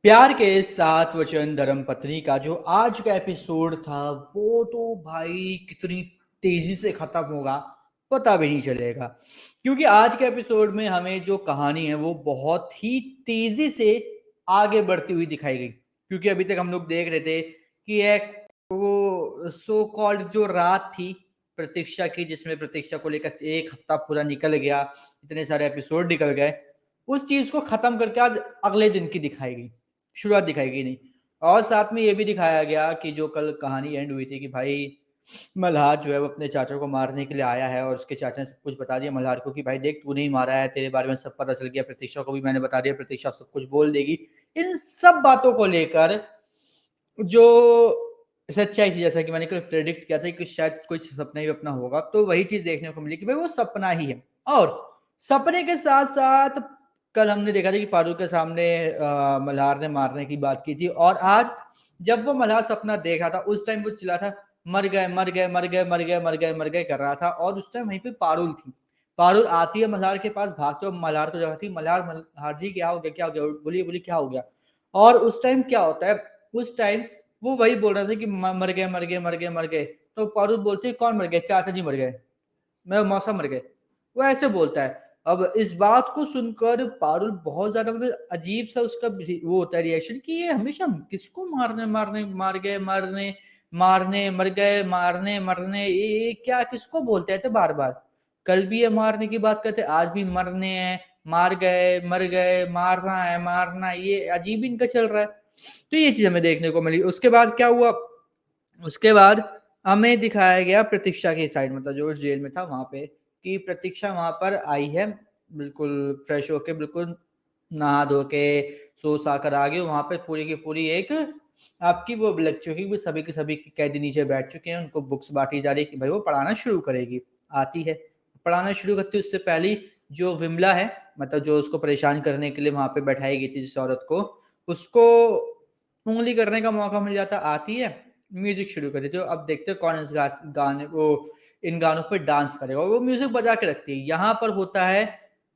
प्यार के सात वचन धर्मपत्नी का जो आज का एपिसोड था वो तो भाई कितनी तेजी से खत्म होगा पता भी नहीं चलेगा। क्योंकि आज के एपिसोड में हमें जो कहानी है वो बहुत ही तेजी से आगे बढ़ती हुई दिखाई गई। क्योंकि अभी तक हम लोग देख रहे थे कि एक वो सो कॉल्ड जो रात थी प्रतीक्षा की, जिसमें प्रतीक्षा को लेकर एक हफ्ता पूरा निकल गया, इतने सारे एपिसोड निकल गए, उस चीज को खत्म करके आज अगले दिन की दिखाई गई, शुरुआत दिखाई गई नहीं। और साथ में ये भी दिखाया गया कि जो कल कहानी एंड हुई थी कि भाई मल्हार जो है वो अपने चाचा को मारने के लिए आया है और उसके चाचा ने सब कुछ बता दिया मल्हार को कि भाई देख तू नहीं मारा है, तेरे बारे में सब पता चल गया, प्रतीक्षा को भी मैंने बता दिया, प्रतीक्षा सब कुछ बोल देगी। इन सब बातों को लेकर जो सच्चाई थी, जैसा कि मैंने कल प्रेडिक्ट किया था कि शायद कुछ सपना ही अपना होगा, तो वही चीज देखने को मिली कि भाई वो सपना ही है। और सपने के साथ साथ कल हमने देखा था कि पारुल के सामने मल्हार ने मारने की बात की थी, और आज जब वो मल्हार सपना देख रहा था उस टाइम वो चिल्ला था मर गए मर गए मर गए मर गए मर गए मर गए कर रहा था। और उस टाइम वहीं पे पारुल थी। पारुल आती है मल्हार के पास, भागते हो मल्हार को जगाती, मल्हार मल्हार जी क्या हो गया क्या हो गया, बोलिए बोलिए क्या हो गया। और उस टाइम क्या होता है, उस टाइम वो वही बोल रहा था कि मर गए मर गए मर गए मर गए। तो पारुल बोलते हैं कौन मर गए, चाचा जी मर गए, मैं मौसा मर गए। वो ऐसे बोलता है। अब इस बात को सुनकर पारुल बहुत ज्यादा मतलब अजीब सा उसका वो होता है रिएक्शन कि ये हमेशा किसको मारने मारने मार गए मारने मारने मर गए मारने मरने ये क्या किसको बोलते थे बार बार। कल भी ये मारने की बात करते, आज भी मरने हैं, मार गए मर गए, मारना है मारना, ये अजीब इनका चल रहा है। तो ये चीज हमें देखने को मिली। उसके बाद क्या हुआ, उसके बाद हमें दिखाया गया प्रतीक्षा की साइड, मतलब जो उस जेल में था वहां पे, कि प्रतीक्षा वहां पर आई है बिल्कुल फ्रेश होके, बिल्कुल नहा धो के सो सा कर आ गई। वहां पे पूरी की पूरी एक आपकी वो लग चुकी कि सभी के सभी कैदी नीचे बैठ चुके हैं, उनको बुक्स बांटी जा रही है कि भाई वो पढ़ाना शुरू करेगी। आती है पढ़ाना शुरू करती है, उससे पहले जो विमला है, मतलब जो उसको परेशान करने के लिए वहां पे बैठाई गई थी जिस औरत को, उसको उंगली करने का मौका मिल जाता। आती है म्यूजिक शुरू कर देती हो, अब देखते हो कौन इस गाने वो इन गानों पे डांस करेगा, वो म्यूजिक बजा के रखती है। यहाँ पर होता है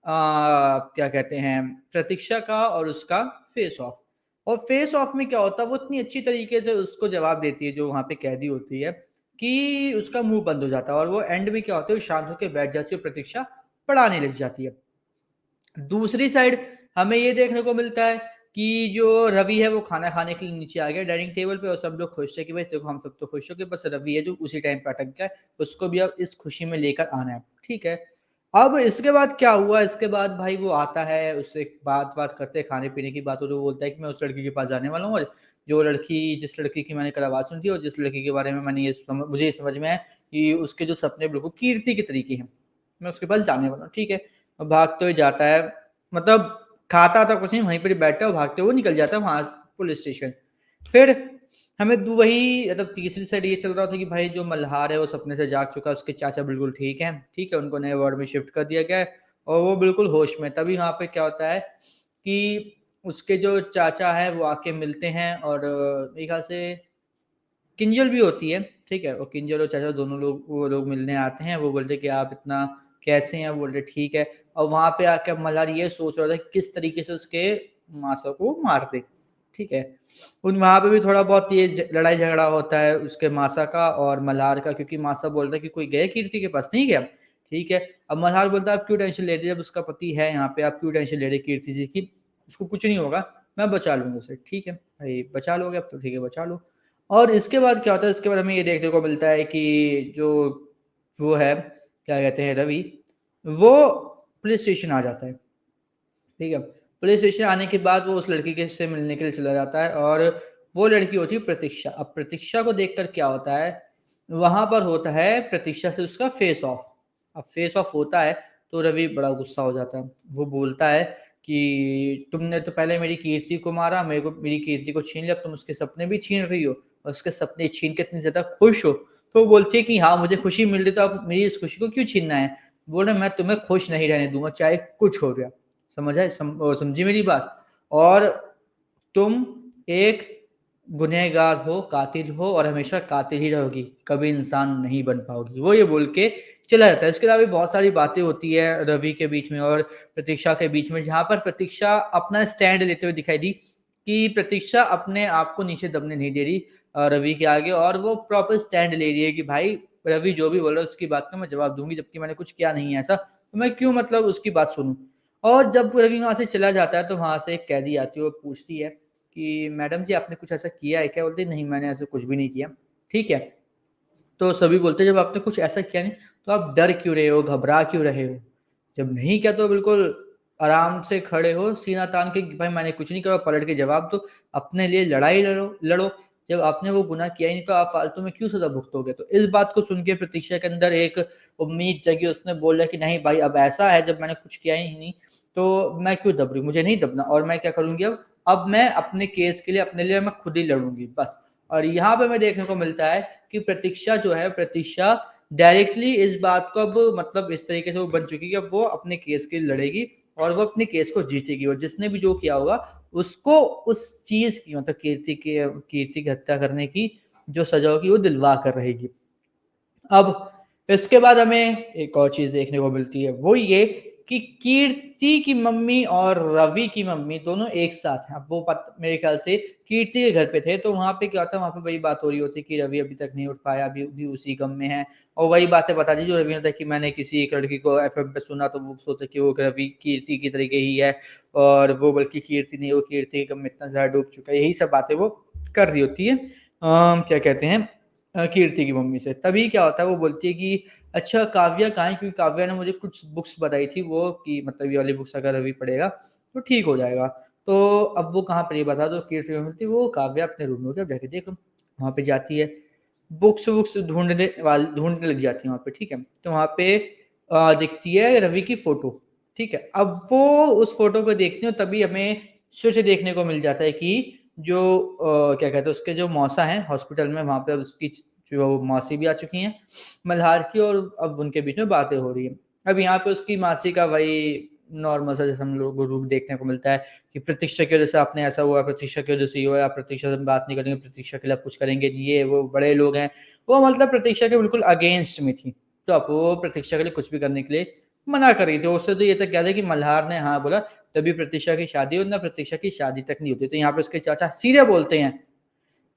क्या कहते हैं प्रतीक्षा का और उसका फेस ऑफ। और फेस ऑफ में क्या होता है, वो इतनी अच्छी तरीके से उसको जवाब देती है जो वहां पे कैदी होती है कि उसका मुंह बंद हो जाता है, और वो एंड में क्या होता है शांत होकर बैठ जाती है, प्रतीक्षा पढ़ाने लग जाती है। दूसरी साइड हमें ये देखने को मिलता है कि जो रवि है वो खाना खाने के लिए नीचे आ गया डाइनिंग टेबल पे, और सब लोग खुश है कि भाई देखो हम सब तो खुश हो कि बस रवि है जो उसी टाइम पे अटक गया है, उसको भी अब इस खुशी में लेकर आना है। ठीक है। अब इसके बाद क्या हुआ, इसके बाद भाई वो आता है, उससे बात बात करते हैं, खाने पीने की बात हो, तो वो बोलता है कि मैं उस लड़की के पास जाने वाला हूँ, और जो लड़की जिस लड़की की मैंने कल आवाज सुनी थी और जिस लड़की के बारे में मैंने मुझे ये समझ में है कि उसके जो सपने बिल्कुल कीर्ति के तरीके हैं, मैं उसके पास जाने वाला हूँ। ठीक है। अब भागते हुए जाता है, मतलब खाता था कुछ नहीं, वहीं पर बैठा और भागते हुए निकल जाता है वहां पुलिस स्टेशन। फिर हमें वही मतलब तीसरी साइड ये चल रहा था कि भाई जो मल्हार है वो सपने से जाग चुका है, उसके चाचा बिल्कुल ठीक है, ठीक है, उनको नए वार्ड में शिफ्ट कर दिया गया है और वो बिल्कुल होश में। तभी वहां पे क्या होता है कि उसके जो चाचा है वो आके मिलते हैं, और मेरे ख्याल से किंजल भी होती है। ठीक है, और किंजल और चाचा दोनों लोग वो लोग मिलने आते हैं। वो बोलते कि आप इतना कैसे हैं, बोलते ठीक है। और वहां पे आकर मल्हार ये सोच रहा था कि किस तरीके से उसके मासा को मार दे। ठीक है। उन वहां पे भी थोड़ा बहुत ये लड़ाई झगड़ा होता है उसके मासा का और मल्हार का, क्योंकि मासा बोलता है कि कोई गए कीर्ति के पास, नहीं गया। ठीक है। अब मल्हार बोलता है आप क्यों टेंशन ले रहे जब उसका पति है यहाँ पे, आप क्यों टेंशन ले रहे कीर्ति जी की, उसको कुछ नहीं होगा, मैं बचा लूंगा उसे। ठीक है भाई, बचा लोगे अब तो ठीक है, बचा लो। और इसके बाद क्या होता है, इसके बाद हमें ये देखने को मिलता है कि जो वो है क्या कहते हैं रवि, वो पुलिस स्टेशन आ जाता है। ठीक है। पुलिस स्टेशन आने के बाद वो उस लड़की के से मिलने के लिए चला जाता है, और वो लड़की होती है प्रतीक्षा। अब प्रतीक्षा को देखकर क्या होता है, वहां पर होता है प्रतीक्षा से उसका फेस ऑफ। अब फेस ऑफ होता है तो रवि बड़ा गुस्सा हो जाता है। वो बोलता है कि तुमने तो पहले मेरी कीर्ति को मारा, मेरे को मेरी कीर्ति को छीन लिया, तुम उसके सपने भी छीन रही हो, और उसके सपने छीन के इतनी ज्यादा खुश हो। तो वो बोलती है कि हाँ मुझे खुशी मिल रही, तो अब मेरी इस खुशी को क्यों छीनना है। बोल रहे मैं तुम्हें खुश नहीं रहने दूंगा चाहे कुछ हो जाए। समझ आए, समझी मेरी बात। और तुम एक गुनहगार हो, कातिल हो, और हमेशा कातिल ही रहोगी, कभी इंसान नहीं बन पाओगी। वो ये बोल के चला जाता है। इसके अलावा भी बहुत सारी बातें होती है रवि के बीच में और प्रतीक्षा के बीच में, जहां पर प्रतीक्षा अपना स्टैंड लेते हुए दिखाई दी कि प्रतीक्षा अपने आप को नीचे दबने नहीं दे रही रवि के आगे, और वो प्रॉपर स्टैंड ले रही है कि भाई रवि जो भी बोल रहा है उसकी बात का मैं जवाब दूंगी, जबकि मैंने कुछ किया नहीं है ऐसा, तो मैं क्यों मतलब उसकी बात सुनूं। और जब रवि वहां से चला जाता है तो वहां से एक कैदी आती है और पूछती है कि मैडम जी आपने कुछ ऐसा किया है क्या? बोलते नहीं मैंने ऐसा कुछ भी नहीं किया। ठीक है, तो सभी बोलते हैं जब आपने कुछ ऐसा किया नहीं तो आप डर क्यों रहे हो, घबरा क्यों रहे हो? जब नहीं किया तो बिल्कुल आराम से खड़े हो सीना तान के कि भाई मैंने कुछ नहीं करा, पलट के जवाब दो, अपने लिए लड़ाई लड़ो। जब आपने वो गुनाह किया ही नहीं तो आप फालतू में क्यों सजा भुगतोगे? तो इस बात को सुन के प्रतीक्षा के अंदर एक उम्मीद जगी, उसने बोला कि नहीं भाई अब ऐसा है जब मैंने कुछ किया ही नहीं तो मैं क्यों दब रही हूँ, मुझे नहीं दबना, और मैं क्या करूंगी अब मैं अपने केस के लिए अपने लिए मैं खुद ही लड़ूंगी बस। और यहाँ पे मैं देखने को मिलता है कि प्रतीक्षा जो है, प्रतीक्षा डायरेक्टली इस बात को अब मतलब इस तरीके से वो बन चुकी है कि अब वो अपने केस के लिए लड़ेगी और वो अपने केस को जीतेगी, और जिसने भी जो किया होगा उसको उस चीज की मतलब कीर्ति की हत्या करने की जो सजा होगी वो दिलवा कर रहेगी। अब इसके बाद हमें एक और चीज देखने को मिलती है, वो ये कि कीर्ति की मम्मी और रवि की मम्मी दोनों एक साथ हैं। अब वो मेरे ख्याल से कीर्ति के घर पे थे, तो वहां पे क्या होता है, वहां पे वही बात हो रही होती है कि रवि अभी तक नहीं उठ पाया, अभी भी उसी गम में है, और वही बातें बता दी जो रवि ने था कि मैंने किसी एक लड़की को एफएम पे सुना तो वो सोचा कि वो रवि कीर्ति की तरीके ही है, और वो बल्कि कीर्ति नहीं, वो कीर्ति के गम में इतना ज्यादा डूब चुका है, यही सब बातें वो कर रही होती है क्या कहते हैं कीर्ति की मम्मी से। तभी क्या होता है, वो बोलती है कि अच्छा काव्या कहाँ है, क्योंकि काव्या ने मुझे कुछ बुक्स बताई थी वो कि मतलब ये वाली बुक्स अगर अभी पढ़ेगा तो ठीक हो जाएगा। तो अब वो कहाँ पर ये बता दो, कीर्ति की मम्मी थी, वो काव्या अपने रूम में जाके देख लो। वहाँ पे जाती है, बुक्स वुक्स ढूंढने लग जाती है वहाँ पे। ठीक है, तो वहाँ पे दिखती है रवि की फोटो। ठीक है, अब वो उस फोटो को देखती हो तभी हमें सोच देखने को मिल जाता है कि जो क्या कहते हैं उसके जो मौसा हैं हॉस्पिटल में, वहां पे उसकी जो मौसी भी आ चुकी हैं मल्हार की, और अब उनके बीच में बातें हो रही है। अब यहाँ पे उसकी मासी का वही नॉर्मल सा जैसे हम लोग को रूप देखने को मिलता है कि प्रतीक्षा की वजह से आपने ऐसा हुआ, प्रतीक्षा की वजह से ये हुआ, प्रतीक्षा से बात नहीं करेंगे, प्रतीक्षा के लिए आप कुछ करेंगे नहीं, ये वो बड़े लोग हैं, वो मतलब प्रतीक्षा के बिल्कुल अगेंस्ट में थी। तो अब वो प्रतीक्षा के लिए कुछ भी करने के लिए मना कर रही थी। उससे तो ये तक क्या था कि मल्हार ने हाँ बोला तभी प्रतीक्षा की शादी, और ना प्रतीक्षा की शादी तक नहीं होती। तो यहाँ पे उसके चाचा सीधे बोलते हैं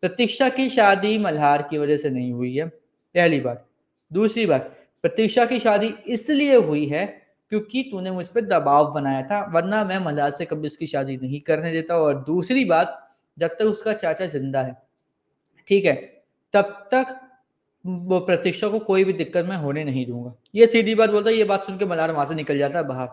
प्रतीक्षा की शादी मल्हार की वजह से नहीं हुई है, पहली बात। दूसरी बात, प्रतीक्षा की शादी इसलिए हुई है क्योंकि तूने मुझ पर दबाव बनाया था, वरना मैं मल्हार से कभी उसकी शादी नहीं करने देता। और दूसरी बात, जब तक उसका चाचा जिंदा है, ठीक है, तब तक वो प्रतीक्षा को कोई भी दिक्कत मैं होने नहीं दूंगा। ये सीधी बात बोलता है। ये बात सुन के मल्हार वहां से निकल जाता है बाहर।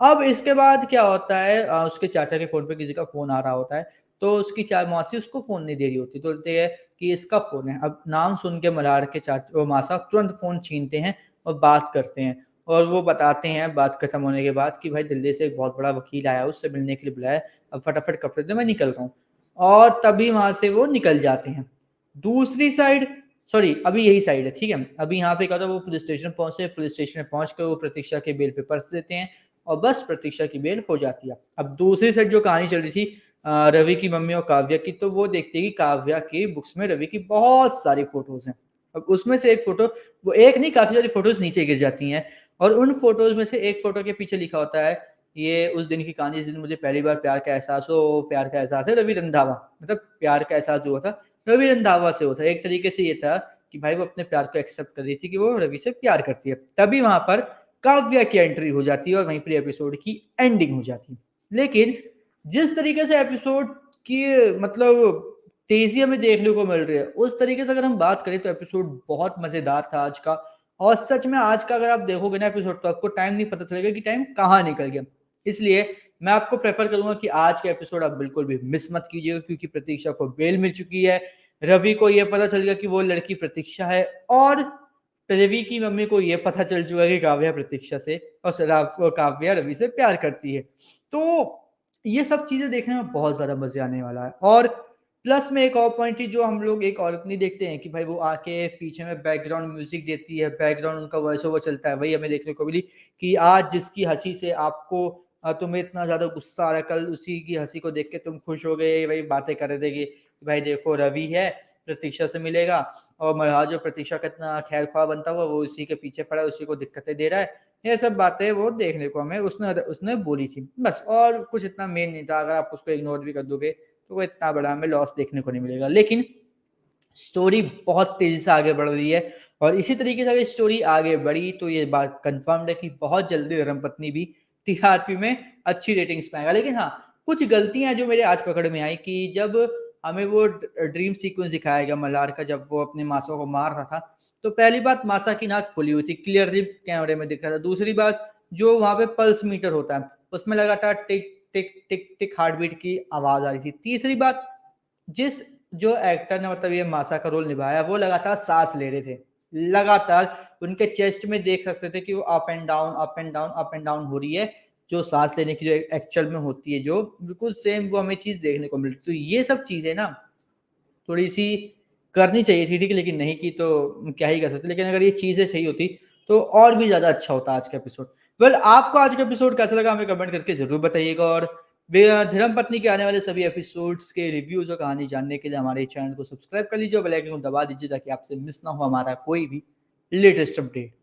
अब इसके बाद क्या होता है, उसके चाचा के फोन पे किसी का फोन आ रहा होता है, तो उसकी मौसी उसको फोन नहीं दे रही होती, तो बोलते हैं कि इसका फोन है। अब नाम सुन के मल्हार के चाचा मासा तुरंत फोन छीनते हैं और बात करते हैं, और वो बताते हैं बात खत्म होने के बाद कि भाई दिल्ली से एक बहुत बड़ा वकील आया, उससे मिलने के लिए बुलाया, अब फटाफट कपड़े दे मैं निकल रहा हूँ। और तभी वहां से वो निकल जाते हैं। दूसरी साइड, सॉरी अभी यही साइड है, ठीक है, अभी यहाँ पे क्या था, वो पुलिस स्टेशन पहुंचे, पुलिस स्टेशन में पहुंच कर वो प्रतीक्षा के बेल पेपर्स देते हैं, और बस प्रतीक्षा की बेल हो जाती है। अब दूसरी साइड जो कहानी चल रही थी रवि की मम्मी और काव्या की, तो वो देखती है कि काव्या की बुक्स में रवि की बहुत सारी फोटोज हैं। अब उसमें से एक फोटो, वो एक नहीं काफी सारी फोटोज नीचे गिर जाती हैं, और उन फोटोज में से एक फोटो के पीछे लिखा होता है ये उस दिन की कहानी जिस दिन मुझे पहली बार प्यार का एहसास हो, प्यार का एहसास है रवि रंधावा, मतलब प्यार का एहसास जो था रवि रंधावा से होता है। एक तरीके से ये था कि भाई वो अपने प्यार को एक्सेप्ट कर रही थी कि वो रवि से प्यार करती है। तभी वहां पर काव्या की एंट्री हो जाती है और वहीं पर एपिसोड की एंडिंग हो जाती है। लेकिन जिस तरीके से एपिसोड की मतलब तेजी हमें देखने को मिल रही है, उस तरीके से अगर हम बात करें तो एपिसोड बहुत मजेदार था आज का। और सच में आज का अगर आप देखोगे ना एपिसोड, तो आपको टाइम नहीं पता चलेगा कि टाइम कहाँ निकल गया। इसलिए मैं आपको प्रेफर करूंगा कि आज के एपिसोड आप बिल्कुल भी मिस मत कीजिएगा, क्योंकि प्रतीक्षा को बेल मिल चुकी है, रवि को यह पता चल गया कि वो लड़की प्रतीक्षा है, और रवि की मम्मी को यह पता चल चुका है कि काव्या प्रतीक्षा से और काव्या रवि से प्यार करती है। तो ये सब चीजें देखने में बहुत ज्यादा मजे आने वाला है। और प्लस में एक और पॉइंट थी जो हम लोग एक औरत नहीं देखते हैं कि भाई वो आके पीछे में बैकग्राउंड म्यूजिक देती है, बैकग्राउंड उनका वॉइस ओवर चलता है, वही हमें देखने को मिली कि आज जिसकी हंसी से आपको तुम्हें इतना ज्यादा गुस्सा आ रहा है, कल उसी की हंसी को देख के तुम खुश हो गए, वही बातें कर रहे थे कि भाई देखो रवि है प्रतीक्षा से मिलेगा, और मल्हार जो प्रतीक्षा का इतना खैर ख्वाह बनता हुआ वो उसी के पीछे पड़ा है, उसी को दिक्कतें दे रहा है। ये सब बातें वो देखने को हमें उसने उसने बोली थी बस, और कुछ इतना मेन नहीं था। अगर आप उसको इग्नोर भी कर दोगे तो वो इतना बड़ा हमें लॉस देखने को नहीं मिलेगा। लेकिन स्टोरी बहुत तेजी से आगे बढ़ रही है और इसी तरीके से अगर स्टोरी आगे बढ़ी तो ये बात कंफर्म्ड है कि बहुत जल्दी धर्मपत्नी भी टीआरपी में अच्छी रेटिंग्स में आएगा। लेकिन हाँ, कुछ गलतियां जो मेरे आज पकड़ में आई कि जब हमें वो ड्रीम सीक्वेंस दिखाया गया मल्हार का, जब वो अपने मासा को मार रहा था, तो पहली बात मासा की नाक खुली हुई थी, क्लियरली कैमरे में दिख रहा था। दूसरी बात, जो वहां पे पल्स मीटर होता है उसमें लगातार टिक टिक टिक टिक हार्ट बीट की आवाज आ रही थी। तीसरी बात, जिस जो एक्टर ने मतलब ये मासा का रोल निभाया वो लगातार सांस ले रहे थे, लगातार उनके चेस्ट में देख सकते थे कि वो up and down up and down up and down हो रही है, जो सांस लेने की जो एक्चुअल में होती है, जो बिल्कुल सेम वो हमें चीज देखने को मिलती। तो ये सब चीजें ना थोड़ी सी करनी चाहिए थी, ठीक है, लेकिन नहीं की तो क्या ही कर सकते। लेकिन अगर ये चीजें सही होती तो और भी ज्यादा अच्छा होता आज का एपिसोड। वेल, आपको आज का एपिसोड कैसा लगा हमें कमेंट करके जरूर बताइएगा और धर्मपत्नी के आने वाले सभी एपिसोड्स के रिव्यूज और कहानी जानने के लिए हमारे चैनल को सब्सक्राइब कर लीजिए और बेल आइकन को दबा दीजिए ताकि आपसे मिस ना हो हमारा कोई भी लेटेस्ट अपडेट।